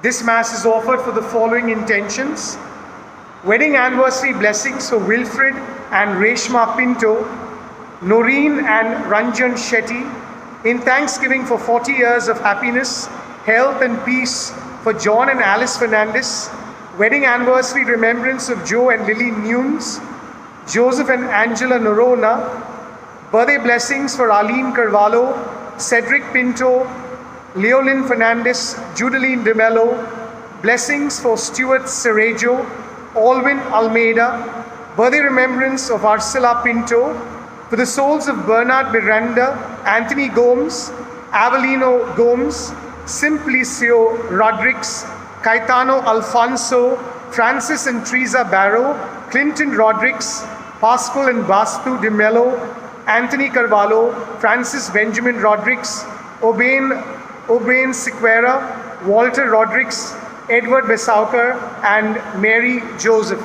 This Mass is offered for the following intentions: wedding anniversary blessings for Wilfred and Reshma Pinto, Noreen and Ranjan Shetty, in thanksgiving for 40 years of happiness, health and peace for John and Alice Fernandez, wedding anniversary remembrance of Joe and Lily Nunes, Joseph and Angela Norona, birthday blessings for Arlene Carvalho, Cedric Pinto, Leolyn Fernandez, Judeline De Mello, blessings for Stuart Cerejo, Alvin Almeida, birthday remembrance of Arcela Pinto, for the souls of Bernard Miranda, Anthony Gomes, Avelino Gomes, Simplicio Rodriguez, Caetano Alfonso, Francis and Teresa Barrow, Clinton Rodriguez, Pascal and Bastu De Mello, Anthony Carvalho, Francis Benjamin Rodriguez, Obain Sequeira, Walter Rodriguez, Edward Besauker, and Mary Joseph.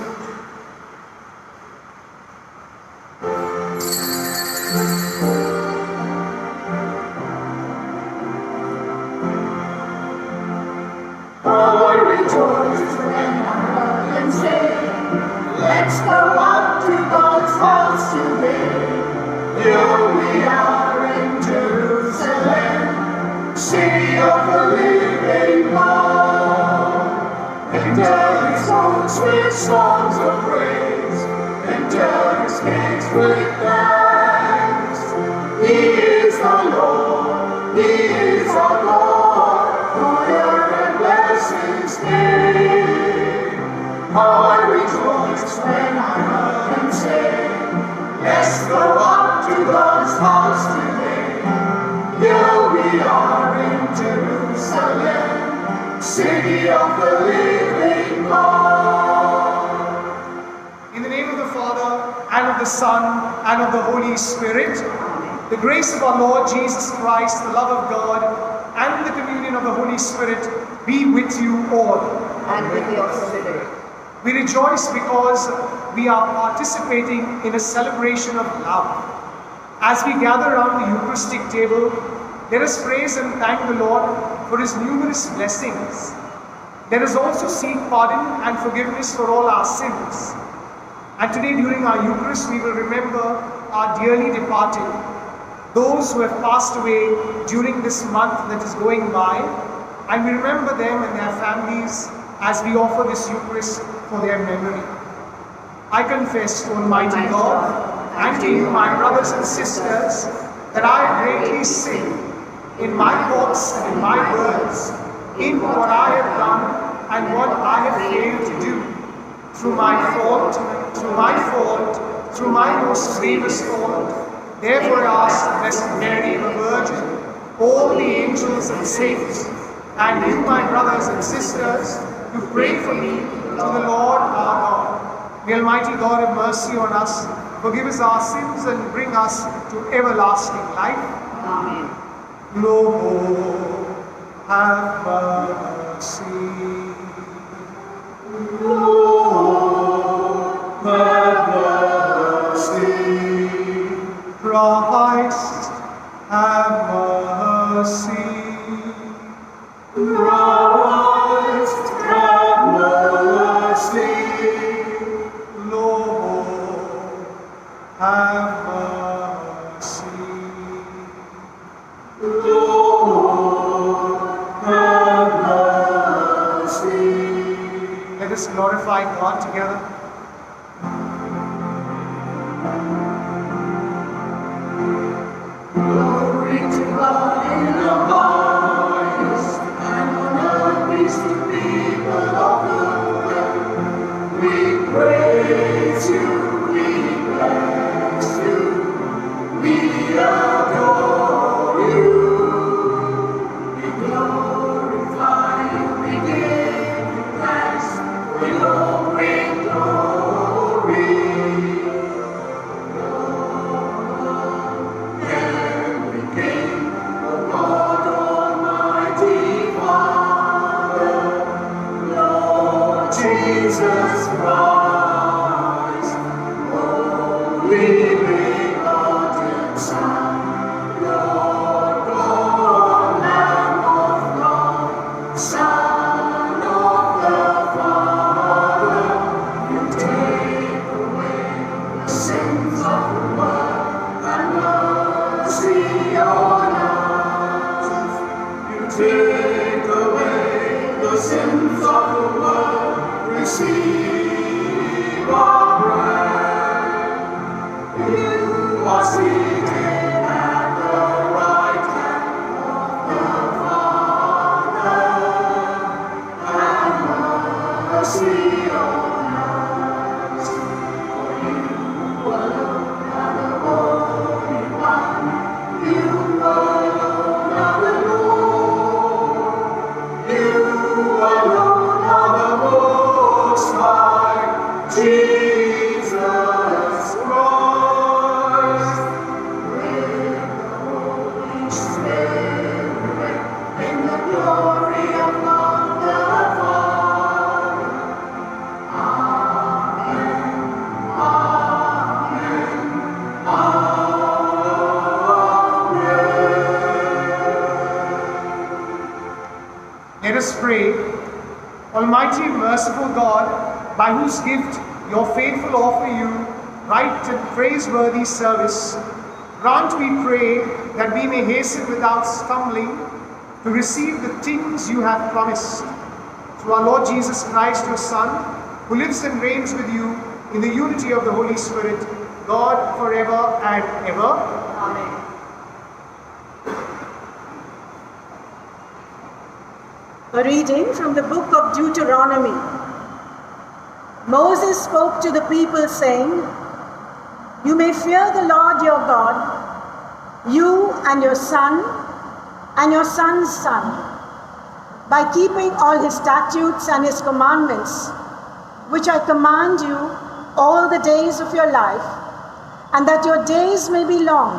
Let's go up to God's house today. Here we are in Jerusalem, city of the living God. Enter his courts with songs of praise, enter his gates with thanks. He is the Lord, he is our God, honor and blessings came. How I rejoiced when I heard him say, let's go up to God's house today. Here we are in Jerusalem, city of the living God. In the name of the Father, and of the Son, and of the Holy Spirit, the grace of our Lord Jesus Christ, the love of God, and the communion of the Holy Spirit be with you all. And with your spirit. We rejoice because we are participating in a celebration of love. As we gather around the Eucharistic table, let us praise and thank the Lord for his numerous blessings. Let us also seek pardon and forgiveness for all our sins. And today during our Eucharist, we will remember our dearly departed, those who have passed away during this month that is going by, and we remember them and their families as we offer this Eucharist for their memory. I confess to Almighty God and to you, my brothers and sisters, that I have greatly sinned in my thoughts and in my words, in what I have done and what I have failed to do, through my fault, through my most grievous fault. Therefore I ask the Blessed Mary, the Virgin, all the angels and saints, and you, my brothers and sisters, to pray for me to the Lord our God. May Almighty God have mercy on us, forgive us our sins, and bring us to everlasting life. Amen. Lord, have mercy. Lord, have mercy. Christ, have mercy. Christ, have mercy. Lord, have mercy. Lord, have mercy. Let us glorify God together. Glory to God in the highest, and on earth peace to people of good will. We praise you, we bless you, we adore you, we glorify you, we give you thanks, we all bring glory. Jesus Christ, only begotten Son, Lord God, Lamb of God, Son mercy on us. For you alone are the Holy One. You alone are the Lord. You alone are the Most High, Jesus Christ. With the Holy Spirit, in the glory of God the Father. Amen. Amen. Amen. Let us pray. Almighty and merciful God, by whose gift your faithful offer you right and praiseworthy service, grant, we pray, that we may hasten without stumbling to receive the things you have promised. Through our Lord Jesus Christ, your Son, who lives and reigns with you in the unity of the Holy Spirit, God forever and ever. Amen. A reading from the book of Deuteronomy. Moses spoke to the people, saying, "You may fear the Lord your God, you and your son and your son's son, by keeping all his statutes and his commandments, which I command you all the days of your life, and that your days may be long.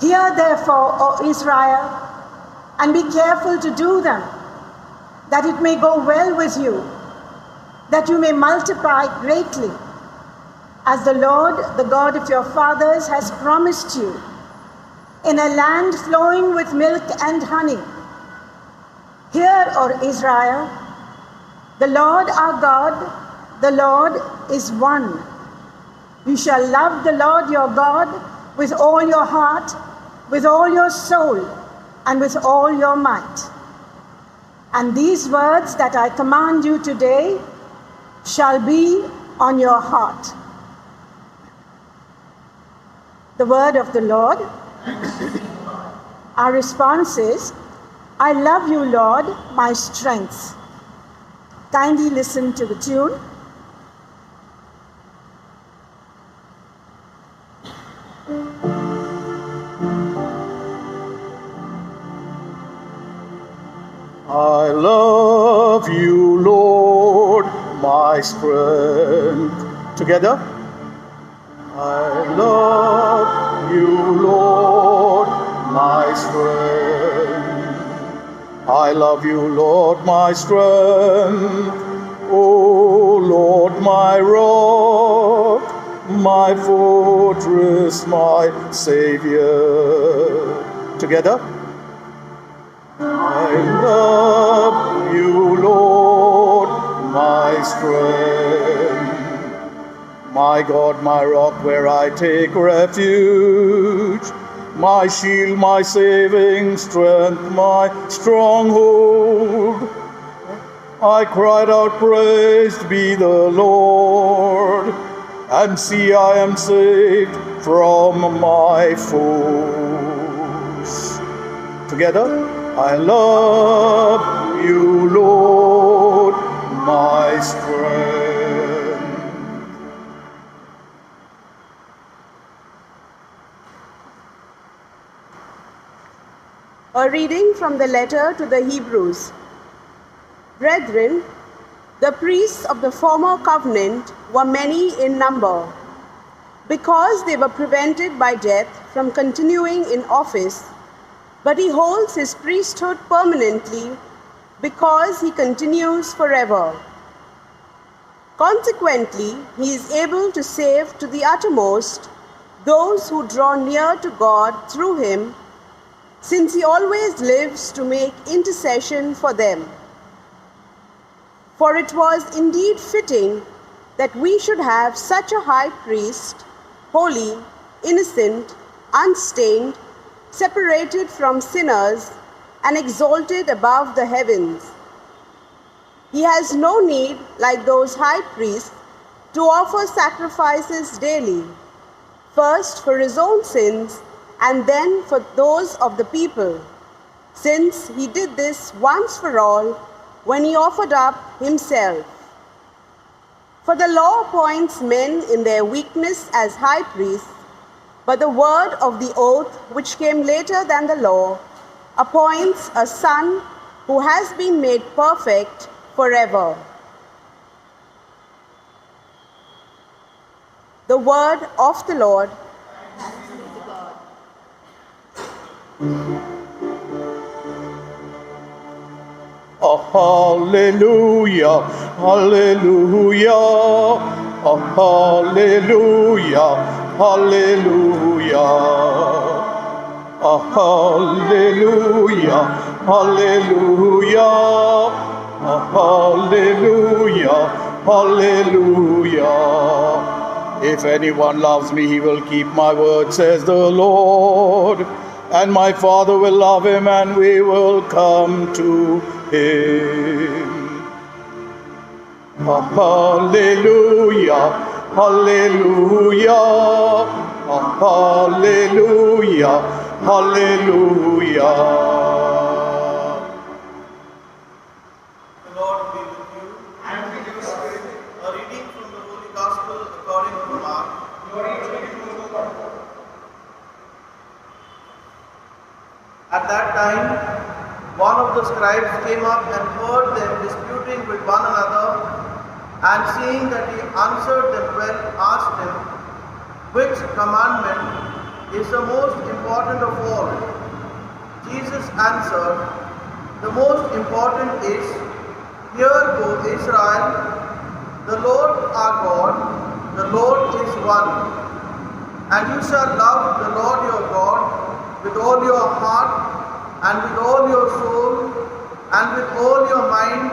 Hear therefore, O Israel, and be careful to do them, that it may go well with you, that you may multiply greatly, as the Lord, the God of your fathers, has promised you, in a land flowing with milk and honey. Hear, O Israel, the Lord our God, the Lord is one. You shall love the Lord your God with all your heart, with all your soul, and with all your might. And these words that I command you today shall be on your heart." The word of the Lord. Our response is, "I love you, Lord, my strength." Kindly listen to the tune. I love you, Lord, my strength. Together. I love you, Lord, my strength. I love you, Lord, my strength. O Lord, my rock, my fortress, my Savior. Together. I love you, Lord, my strength. My God, my rock, where I take refuge, my shield, my saving strength, my stronghold. I cried out, praised be the Lord, and see I am saved from my foes. Together. I love you, Lord, my strength. A reading from the letter to the Hebrews. Brethren, the priests of the former covenant were many in number, because they were prevented by death from continuing in office. But he holds his priesthood permanently because he continues forever. Consequently, he is able to save to the uttermost those who draw near to God through him, since he always lives to make intercession for them. For it was indeed fitting that we should have such a high priest, holy, innocent, unstained, separated from sinners, and exalted above the heavens. He has no need, like those high priests, to offer sacrifices daily, first for his own sins and then for those of the people, since he did this once for all when he offered up himself. For the law appoints men in their weakness as high priests, but the word of the oath, which came later than the law, appoints a son who has been made perfect forever. The word of the Lord. Oh, hallelujah, hallelujah, oh, hallelujah, hallelujah, oh, hallelujah, hallelujah, oh, hallelujah, hallelujah. If anyone loves me, he will keep my word, says the Lord. And my Father will love him, and we will come to him. Hallelujah, hallelujah, hallelujah, hallelujah. The Lord be with you. And with your spirit. A reading from the Holy Gospel according to Mark. Glory to you, Lord. At that time, one of the scribes came up and heard them disputing with one another, and seeing that he answered them well, asked him, "Which commandment is the most important of all?" Jesus answered, "The most important is, Hear, O Israel, the Lord our God, the Lord is one. And you shall love the Lord your God with all your heart, and with all your soul, and with all your mind,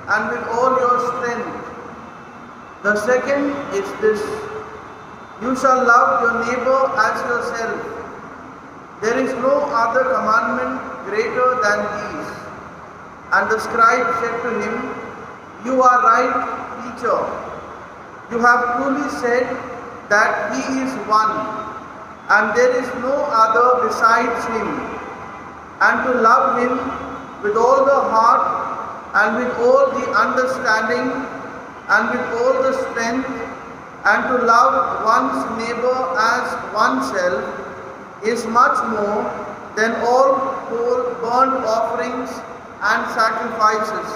and with all your strength. The second is this, you shall love your neighbor as yourself. There is no other commandment greater than these." And the scribe said to him, "You are right, teacher. You have truly said that he is one, and there is no other besides him, and to love him with all the heart, and with all the understanding, and with all the strength, and to love one's neighbor as oneself is much more than all whole burnt offerings and sacrifices."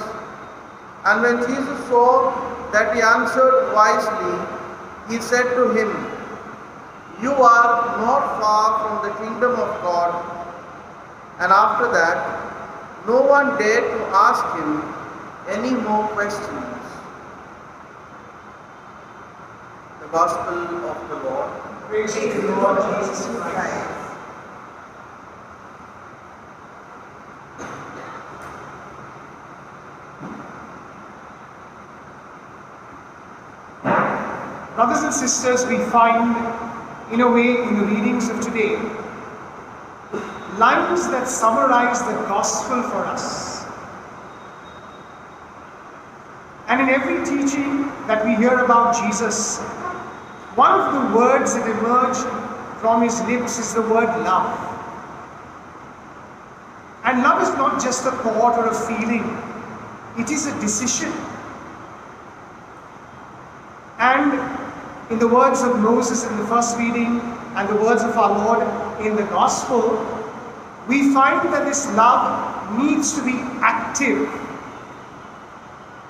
And when Jesus saw that he answered wisely, he said to him, "You are not far from the kingdom of God." And after that, no one dared to ask him any more questions. The Gospel of the Lord. Praise to the Lord Jesus Christ. Brothers and sisters, we find, in a way, in the readings of today, lines that summarize the gospel for us. And in every teaching that we hear about Jesus, one of the words that emerge from his lips is the word love. And love is not just a thought or a feeling, it is a decision. And in the words of Moses in the first reading and the words of our Lord in the Gospel, we find that this love needs to be active.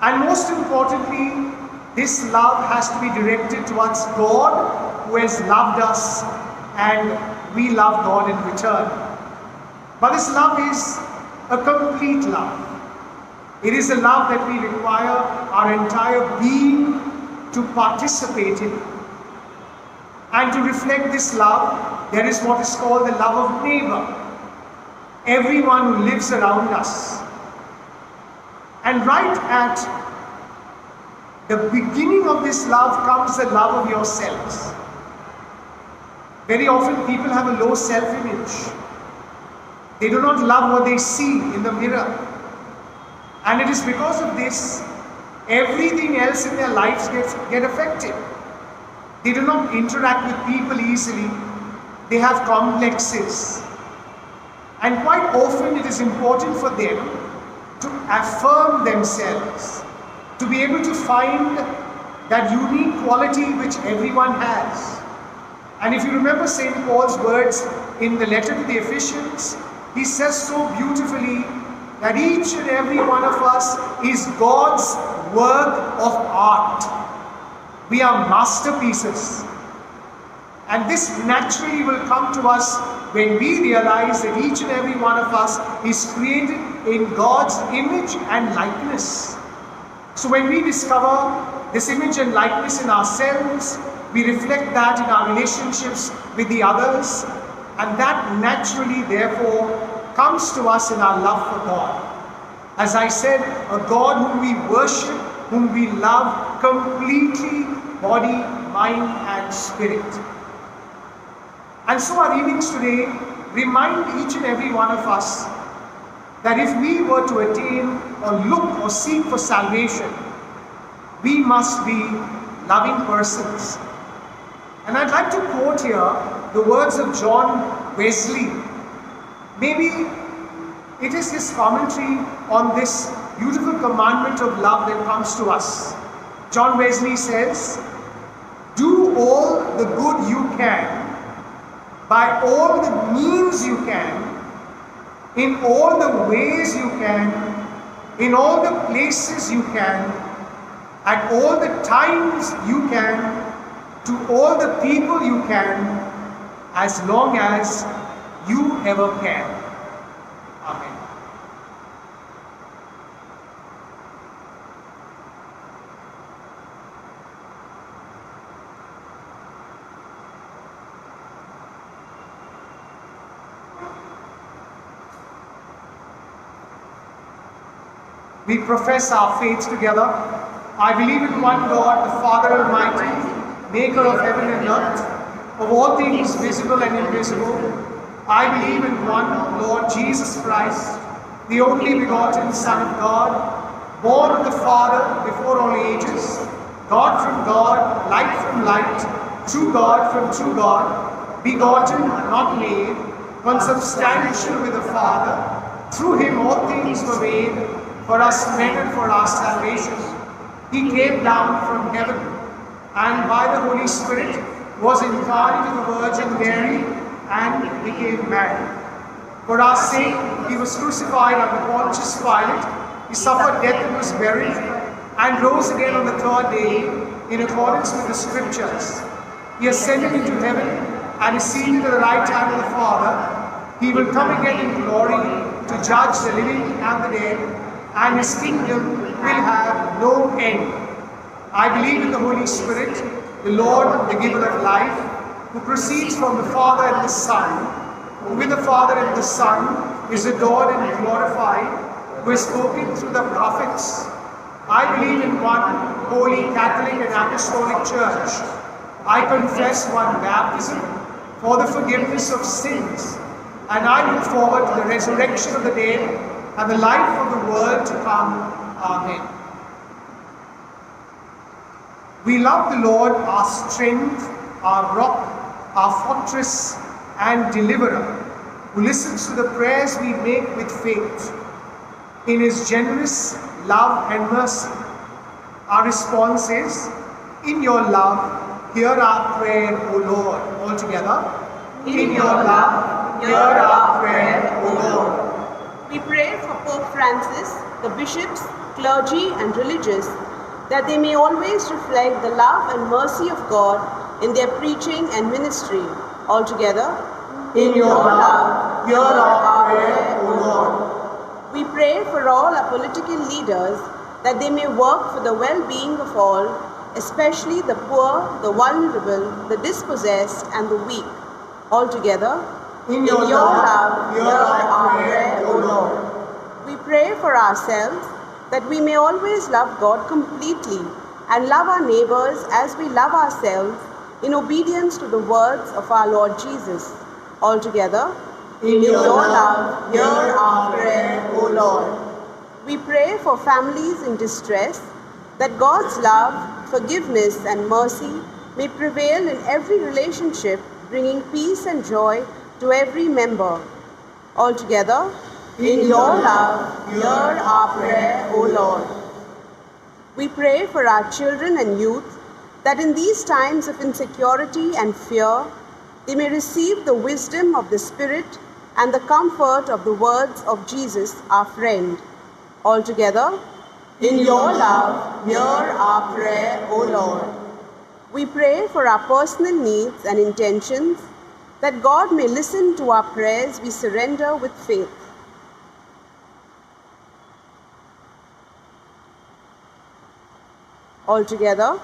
And most importantly, this love has to be directed towards God, who has loved us, and we love God in return. But this love is a complete love. It is a love that we require our entire being to participate in. And to reflect this love, there is what is called the love of neighbor. Everyone who lives around us. And right at the beginning of this love comes the love of yourselves. Very often people have a low self-image. They do not love what they see in the mirror. And it is because of this, everything else in their lives get affected. They do not interact with people easily. They have complexes. And quite often it is important for them to affirm themselves, to be able to find that unique quality which everyone has. And if you remember St. Paul's words in the letter to the Ephesians, he says so beautifully that each and every one of us is God's work of art. We are masterpieces. And this naturally will come to us when we realize that each and every one of us is created in God's image and likeness. So when we discover this image and likeness in ourselves, we reflect that in our relationships with the others, and that naturally, therefore, comes to us in our love for God. As I said, a God whom we worship, whom we love completely, body, mind, and spirit. And so our readings today remind each and every one of us that if we were to attain or look or seek for salvation, we must be loving persons. And I'd like to quote here the words of John Wesley. Maybe it is his commentary on this beautiful commandment of love that comes to us. John Wesley says, "Do all the good you can, by all the means you can, in all the ways you can, in all the places you can, at all the times you can, to all the people you can, as long as you ever can." Amen. We profess our faith together. I believe in one God, the Father Almighty, maker of heaven and earth, of all things visible and invisible. I believe in one Lord Jesus Christ, the only begotten Son of God, born of the Father before all ages, God from God, light from light, true God from true God, begotten, not made, consubstantial with the Father. Through him all things were made, for us men and for our salvation. He came down from heaven, and by the Holy Spirit was incarnate of the Virgin Mary and became man. For our sake he was crucified under Pontius Pilate. He suffered death and was buried, and rose again on the third day in accordance with the Scriptures. He ascended into heaven and is seated at the right hand of the Father. He will come again in glory to judge the living and the dead, and his kingdom will have no end. I believe in the Holy Spirit, the Lord, the giver of life, who proceeds from the Father and the Son, who with the Father and the Son is adored and glorified, who has spoken through the prophets. I believe in one holy Catholic and Apostolic Church. I confess one baptism for the forgiveness of sins, and I look forward to the resurrection of the dead and the life of the world to come. Amen. We love the Lord, our strength, our rock, our fortress and deliverer, who listens to the prayers we make with faith. In his generous love and mercy, our response is, in your love, hear our prayer, O Lord. All together. In your love, hear our prayer, O Lord. We pray for Pope Francis, the bishops, clergy and religious, that they may always reflect the love and mercy of God in their preaching and ministry. Altogether, In your love, hear our prayer, O Lord. we pray for all our political leaders, that they may work for the well-being of all, especially the poor, the vulnerable, the dispossessed and the weak. Altogether, In your love, hear our prayer, O Lord. We pray for ourselves, that we may always love God completely and love our neighbors as we love ourselves, in obedience to the words of our Lord Jesus. Altogether, In your love, hear our prayer, O Lord. We pray for families in distress, that God's love, forgiveness and mercy may prevail in every relationship, bringing peace and joy to every member. Altogether, In your love, hear our prayer, O Lord. We pray for our children and youth, that in these times of insecurity and fear, they may receive the wisdom of the Spirit and the comfort of the words of Jesus, our friend. Altogether, in your love, hear our prayer, O Lord. We pray for our personal needs and intentions, that God may listen to our prayers we surrender with faith. Altogether,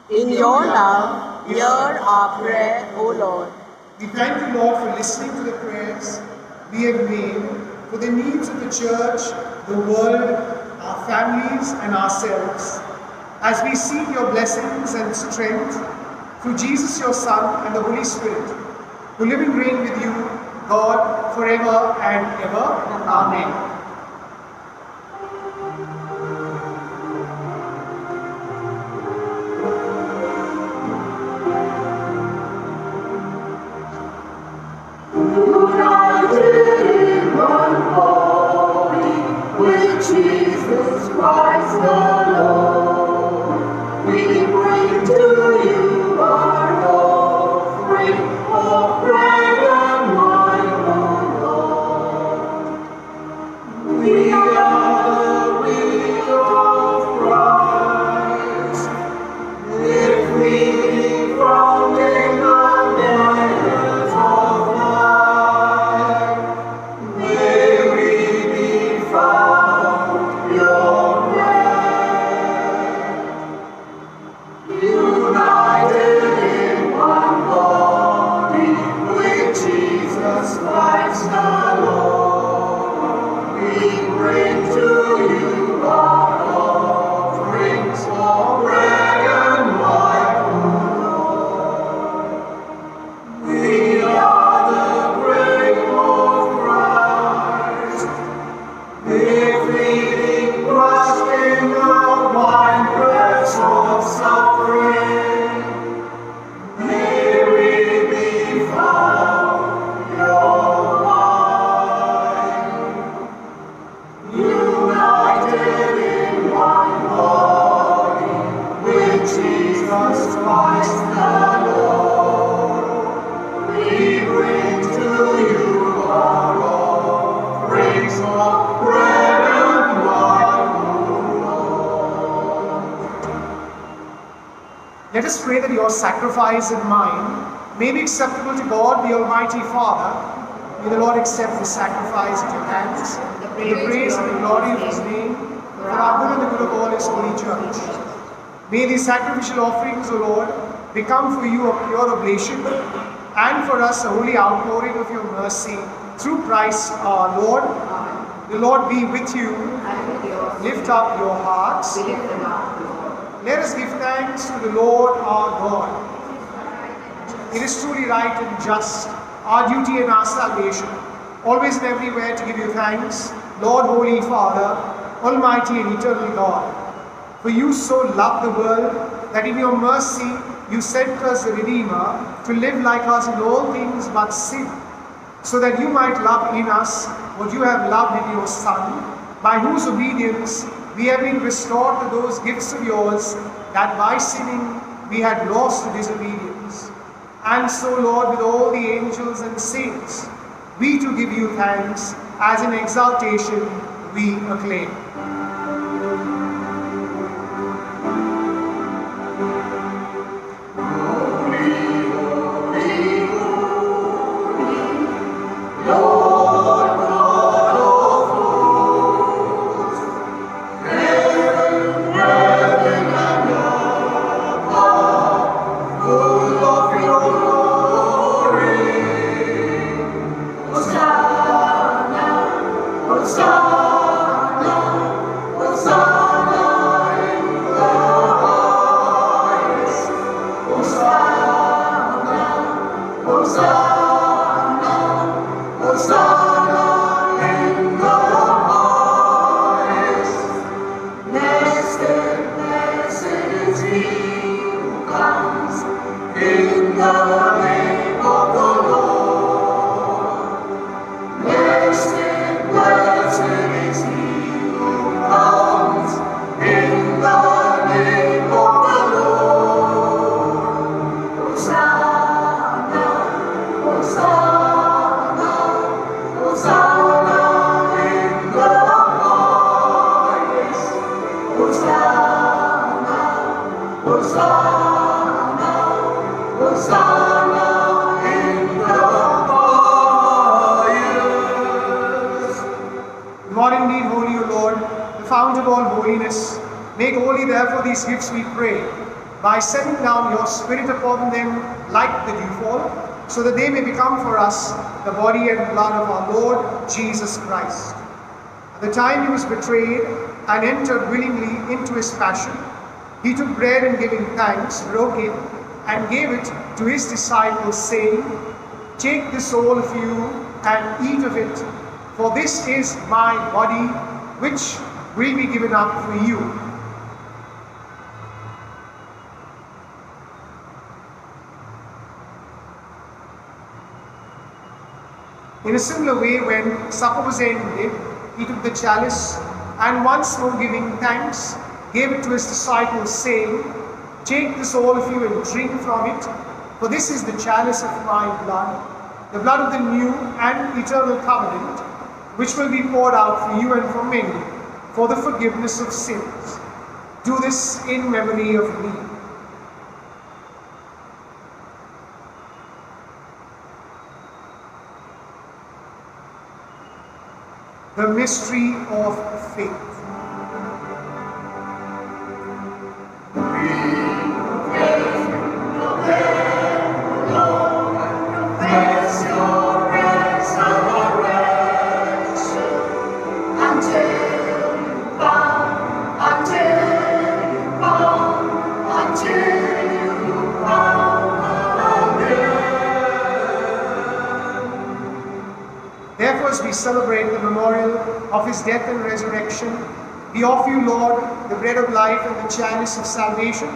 in your love, hear our prayer, O Lord. We thank you, Lord, for listening to the prayers we have made for the needs of the church, the world, our families, and ourselves. As we seek your blessings and strength through Jesus, your Son, and the Holy Spirit, who live and reign with you, God, forever and ever. Amen. Jesus Christ the Lord, we bring to you our offering of bread and wine, O Lord. We are the weak of Christ, if we be found in the guidance of life, may we be found united in one body with Jesus Christ the Lord. We bring to you our offerings of bread and wine, O Lord. We are the grape of Christ, if we be crushed in the winepress of suffering, may we be found your wine. United in one body with Jesus Christ the Lord, we bring to you our offerings of bread and wine, O Lord. Let us pray that your sacrifice and mine may be acceptable to God, the Almighty Father. May the Lord accept the sacrifice at your hands, for the praise and the glory of his name, for our good and the good of all his holy church. May these sacrificial offerings, O Lord, become for you a pure oblation, and for us a holy outpouring of your mercy, through Christ our Lord. The Lord be with you. Lift up your hearts. Let us give thanks to the Lord our God. It is truly right and just, our duty and our salvation, always and everywhere to give you thanks, Lord, Holy Father, Almighty and eternal God. For you so loved the world that in your mercy you sent us the Redeemer to live like us in all things but sin, so that you might love in us what you have loved in your Son, by whose obedience we have been restored to those gifts of yours, that by sinning we had lost to disobedience. And so, Lord, with all the angels and saints, we too give you thanks, as in exaltation we acclaim. Hosanna, Hosanna, Hosanna, Hosanna in the highest. You are indeed holy, O Lord, the fount of all holiness. Make holy therefore these gifts, we pray, by sending down your Spirit upon them like the dewfall, so that they may become for us the body and blood of our Lord Jesus Christ. At the time he was betrayed and entered willingly into his passion, he took bread and giving thanks, broke it, and gave it to his disciples, saying, "Take this all of you and eat of it, for this is my body, which will be given up for you." In a similar way, when supper was ended, he took the chalice, and once more giving thanks, gave it to his disciples, saying, "Take this all of you and drink from it, for this is the chalice of my blood, the blood of the new and eternal covenant, which will be poured out for you and for many, for the forgiveness of sins. Do this in memory of me." The mystery of faith. Confess your resurrection until you come, until you come, until you come again. Therefore, as we celebrate the memorial of his death and resurrection, we offer you, Lord, the bread of life and the chalice of salvation,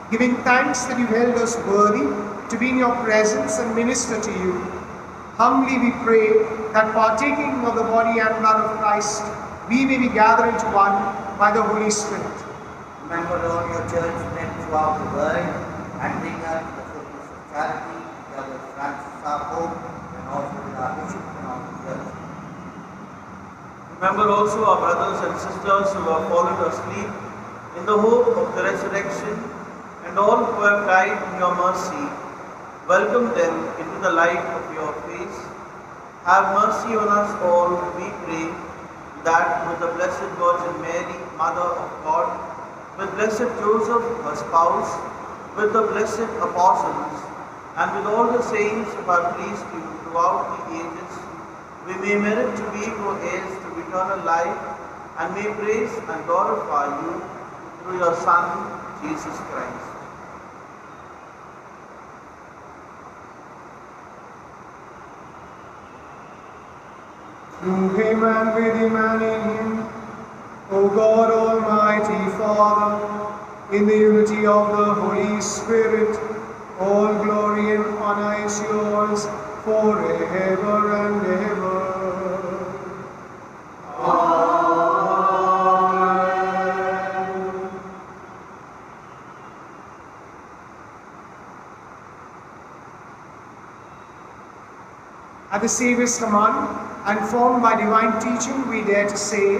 giving thanks that you held us worthy to be in your presence and minister to you. Humbly we pray that partaking of the body and blood of Christ, we may be gathered into one by the Holy Spirit. Remember, Lord, your church spread throughout the world and bring us the fruits of charity, together with Francis our Pope, and also with our Bishop and all the church. Remember also our brothers and sisters who have fallen asleep in the hope of the resurrection, and all who have died in your mercy. Welcome them into the light of your face. Have mercy on us all, we pray, that with the Blessed Virgin Mary, Mother of God, with Blessed Joseph, her spouse, with the blessed apostles, and with all the saints who have pleased you throughout the ages, we may merit to be co-heirs to eternal life, and may praise and glorify you through your Son, Jesus Christ. Through him and with him and in him, O God, Almighty Father, in the unity of the Holy Spirit, all glory and honor is yours forever and ever. Amen. At the Saviour's command, and formed by divine teaching, we dare to say,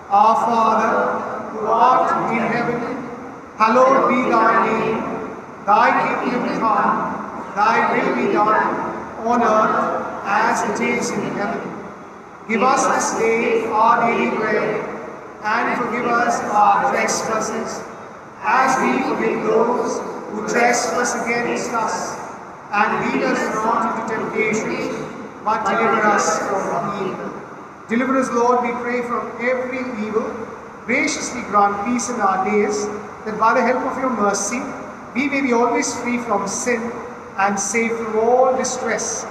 Our Father, who art in heaven, hallowed be thy name. Thy kingdom come, thy will be done, on earth as it is in heaven. Give us this day our daily bread, and forgive us our trespasses, as we forgive those who trespass against us. And lead us not into temptation, but deliver us from evil. Deliver us, Lord, we pray, from every evil. Graciously grant peace in our days, that by the help of your mercy, we may be always free from sin and safe from all distress,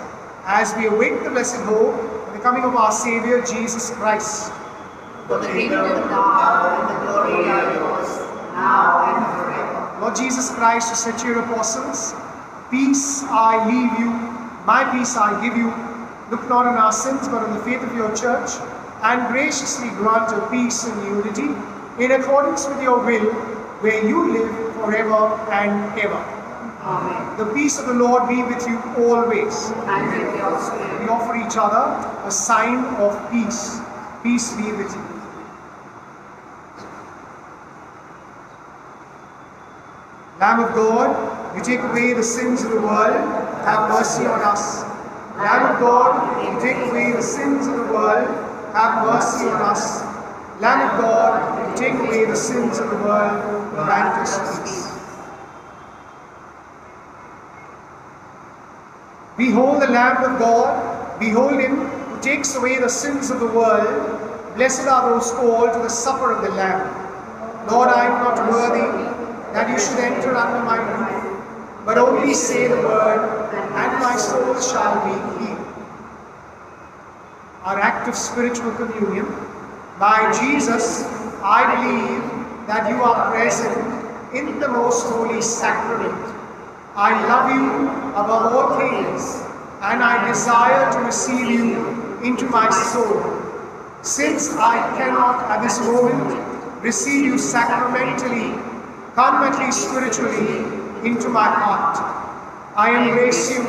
as we await the blessed hope of the coming of our Saviour, Jesus Christ. For the kingdom, the power, and the glory are yours, now and forever. Lord Jesus Christ, who said to your apostles, "Peace I leave you, my peace I give you. Look not on our sins, but on the faith of your church, and graciously grant her peace and unity, in accordance with your will, where you live forever and ever." Amen. The peace of the Lord be with you always. And with your spirit. We offer each other a sign of peace. Peace be with you. Lamb of God, you take away the sins of the world, have mercy on us. Lamb of God, you take away the sins of the world, have mercy on us. Lamb of God, you take away the sins of the world, grant us peace. Behold the Lamb of God, behold him who takes away the sins of the world. Blessed are those called to the supper of the Lamb. Lord, I am not worthy that you should enter under my roof, but only say the word, and my soul shall be healed. Our act of spiritual communion. By Jesus, I believe that you are present in the most holy sacrament. I love you above all things, and I desire to receive you into my soul. Since I cannot at this moment receive you sacramentally, come at least spiritually into my heart. I embrace you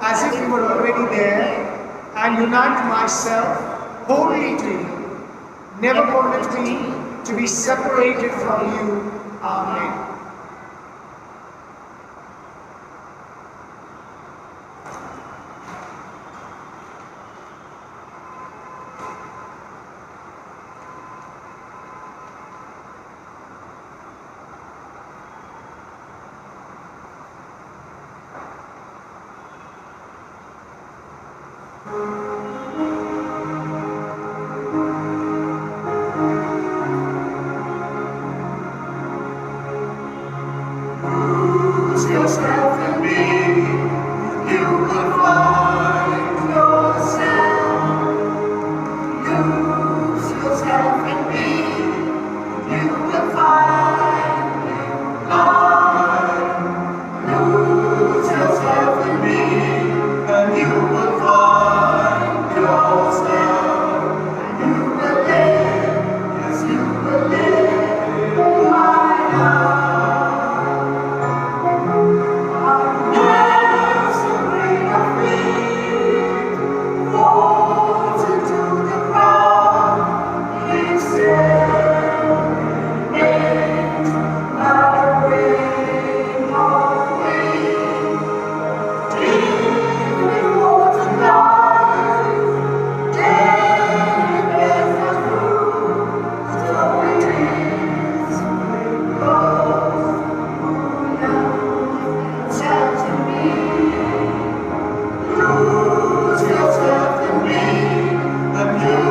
as if you were already there, and unite myself wholly to you. Never permit me to be separated from you. Amen. Lose yourself in me, you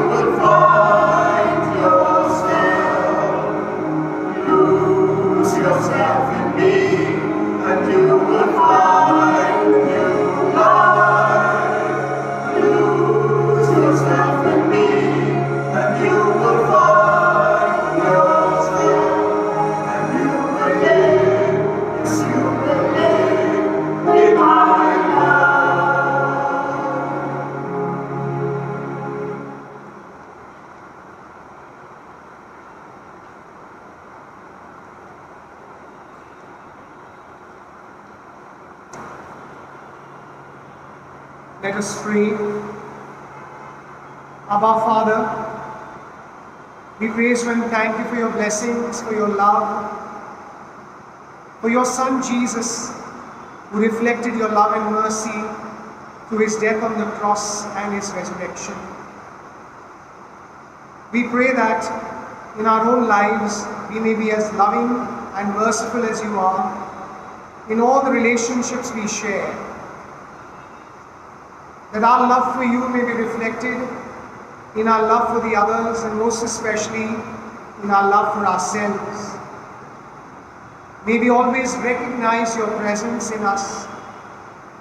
will find yourself. Lose yourself in me, you will find new life. Lose yourself in me, and you will find yourself. You will live, yes, you will live my life. Let us pray. Abba Father, we praise you and thank you for your blessings, for your love, for your Son Jesus, who reflected your love and mercy through his death on the cross and his resurrection. We pray that in our own lives we may be as loving and merciful as you are in all the relationships we share, that our love for you may be reflected in our love for the others, and most especially in our love for ourselves. May we always recognize your presence in us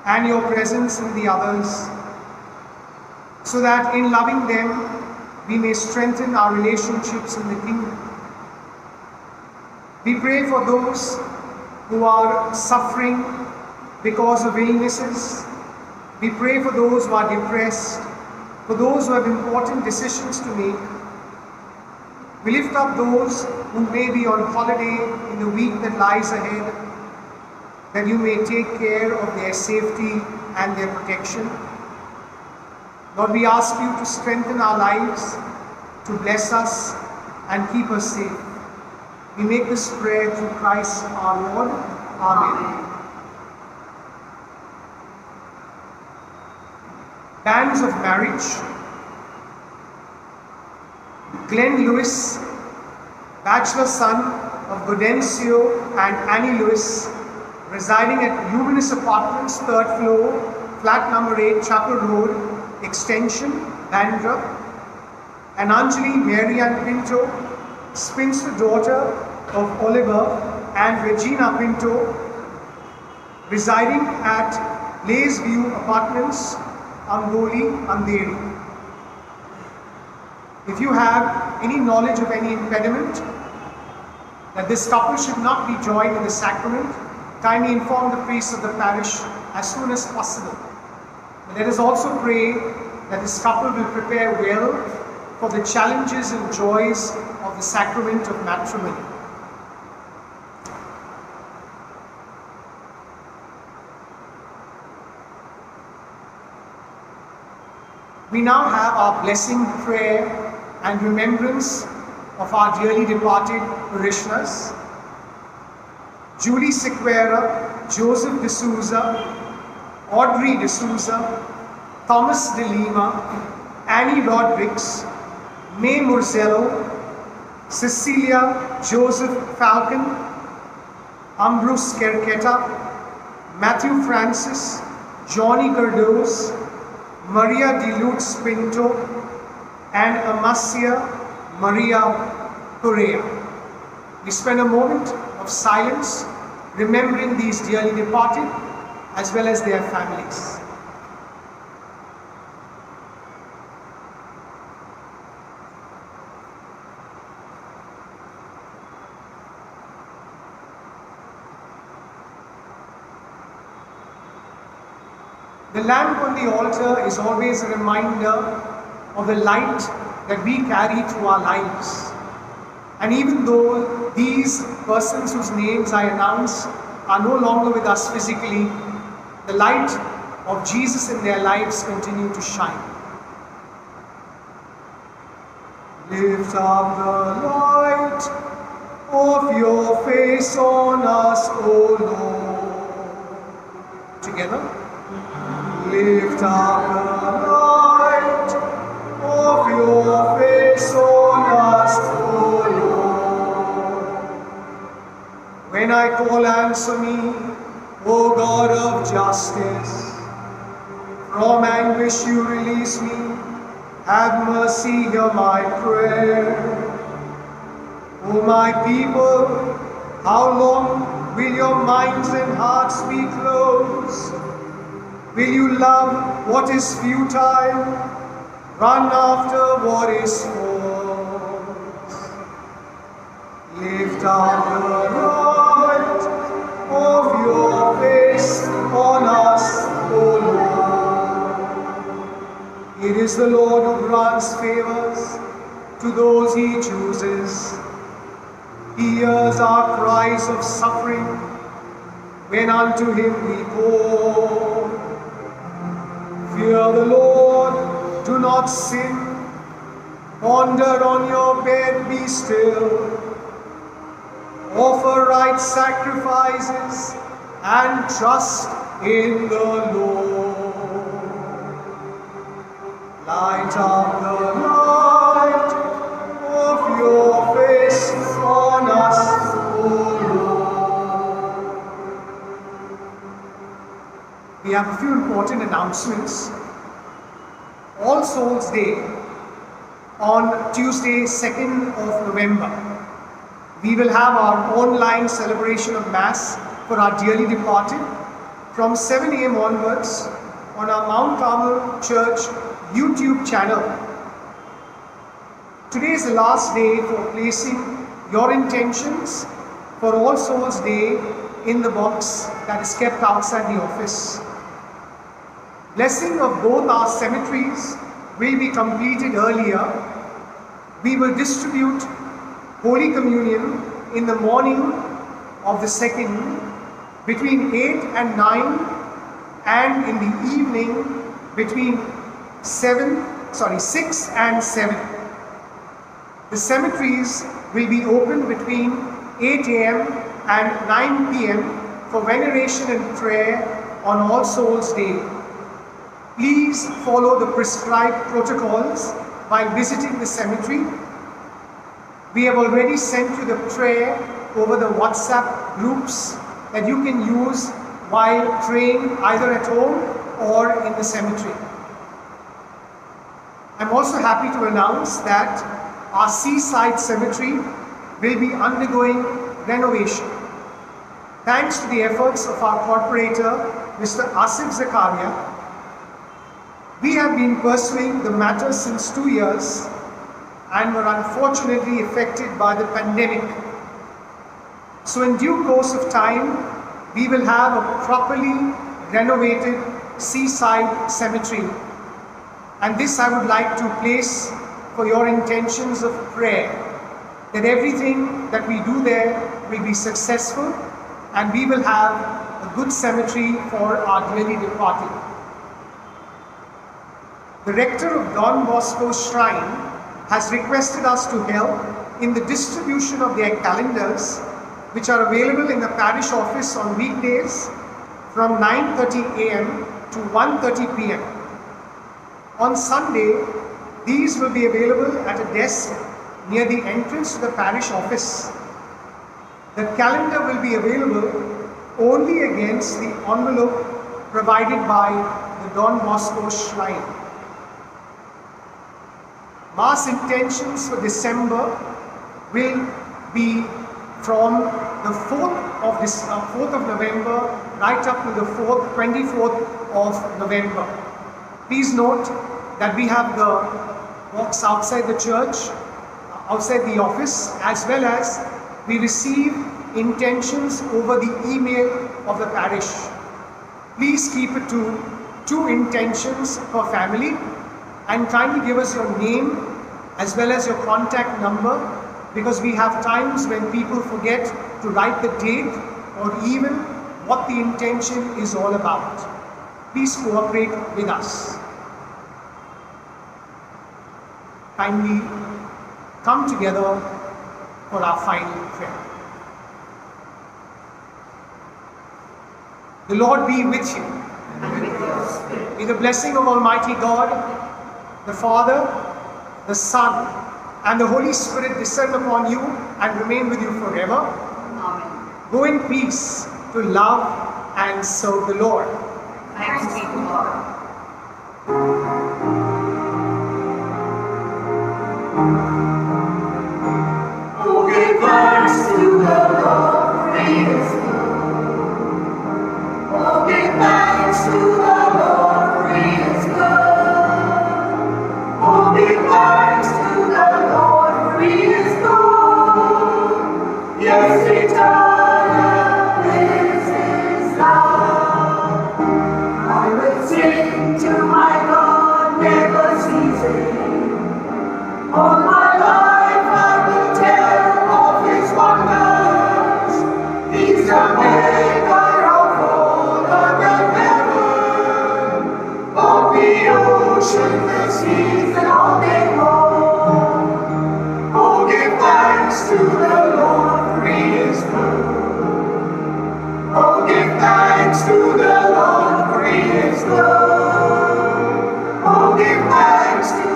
and your presence in the others, so that in loving them we may strengthen our relationships in the kingdom. We pray for those who are suffering because of illnesses. We pray for those who are depressed, for those who have important decisions to make. We lift up those who may be on holiday in the week that lies ahead, that you may take care of their safety and their protection. Lord, we ask you to strengthen our lives, to bless us and keep us safe. We make this prayer through Christ our Lord. Amen. Banns of marriage. Glenn Lewis, bachelor son of Gaudencio and Annie Lewis, residing at Luminous Apartments, 3rd floor, flat number 8, Chapel Road, Extension, Bandra. And Anjali Marianne Pinto, spinster daughter of Oliver and Regina Pinto, residing at Blaze View Apartments, Angoli, Andheri. If you have any knowledge of any impediment that this couple should not be joined in the sacrament, kindly inform the priest of the parish as soon as possible. But let us also pray that this couple will prepare well for the challenges and joys of the sacrament of matrimony. We now have our blessing, prayer, and remembrance of our dearly departed parishioners. Julie Sequeira, Joseph D'Souza, Audrey D'Souza, Thomas De Lima, Annie Rodrigues, May Murzello, Cecilia Joseph Falcon, Ambrose Kerketa, Matthew Francis, Johnny Cardoz, Maria de Lutz Pinto, and Amasia Maria Correa. We spend a moment of silence remembering these dearly departed as well as their families. The lamp on the altar is always a reminder of the light that we carry through our lives. And even though these persons whose names I announce are no longer with us physically, the light of Jesus in their lives continue to shine. Lift up the light of your face on us, O Lord. Together. Lift up the light of your face on us, O Lord. When I call, answer me, O God of justice. From anguish you release me. Have mercy, hear my prayer. O my people, how long will your minds and hearts be closed? Will you love what is futile, run after what is false? Lift up the light of your face on us, O Lord. It is the Lord who grants favors to those he chooses. He hears our cries of suffering when unto him we call. Fear the Lord, do not sin. Ponder on your bed, be still. Offer right sacrifices and trust in the Lord. Light up the light of your face on us, O Lord. We have a few important announcements. All Souls Day on Tuesday, 2nd of November. We will have our online celebration of Mass for our dearly departed from 7 a.m. onwards on our Mount Carmel Church YouTube channel. Today is the last day for placing your intentions for All Souls Day in the box that is kept outside the office. Blessing of both our cemeteries will be completed earlier. We will distribute Holy Communion in the morning of the 2nd between 8 and 9, and in the evening between 6 and 7. The cemeteries will be open between 8 a.m. and 9 p.m. for veneration and prayer on All Souls Day. Please follow the prescribed protocols while visiting the cemetery. We have already sent you the prayer over the WhatsApp groups that you can use while praying either at home or in the cemetery. I'm also happy to announce that our seaside cemetery will be undergoing renovation. Thanks to the efforts of our corporator, Mr. Asif Zakaria, we have been pursuing the matter since 2 years and were unfortunately affected by the pandemic. So in due course of time, we will have a properly renovated seaside cemetery. And this I would like to place for your intentions of prayer, that everything that we do there will be successful and we will have a good cemetery for our dearly departed. The rector of Don Bosco Shrine has requested us to help in the distribution of their calendars, which are available in the parish office on weekdays from 9:30 a.m. to 1:30 p.m. On Sunday, these will be available at a desk near the entrance to the parish office. The calendar will be available only against the envelope provided by the Don Bosco Shrine. Mass intentions for December will be from the 4th of November right up to the 24th of November. Please note that we have the box outside the church, outside the office, as well as we receive intentions over the email of the parish. Please keep it to 2 intentions per family and kindly give us your name as well as your contact number, because we have times when people forget to write the date or even what the intention is all about. Please cooperate with us. Kindly come together for our final prayer. The Lord be with you. And with your spirit. May the blessing of Almighty God, the Father, the Son, and the Holy Spirit descend upon you and remain with you forever. Amen. Go in peace to love and serve the Lord. Thanks be to God. Oh, give thanks to the Lord, for He is good. Oh, give thanks to the Lord, for He is good. Oh, give thanks to the Lord, for He is good. Yes, eternal is His love. I will sing to my God, never ceasing. All my life I will tell of His wonders. He's the maker of all earth and heaven, of the ocean, the seas, and all they hold. Oh, give thanks to the Lord, for He is good. Oh, give thanks to the Lord, for He is good. Oh, give thanks to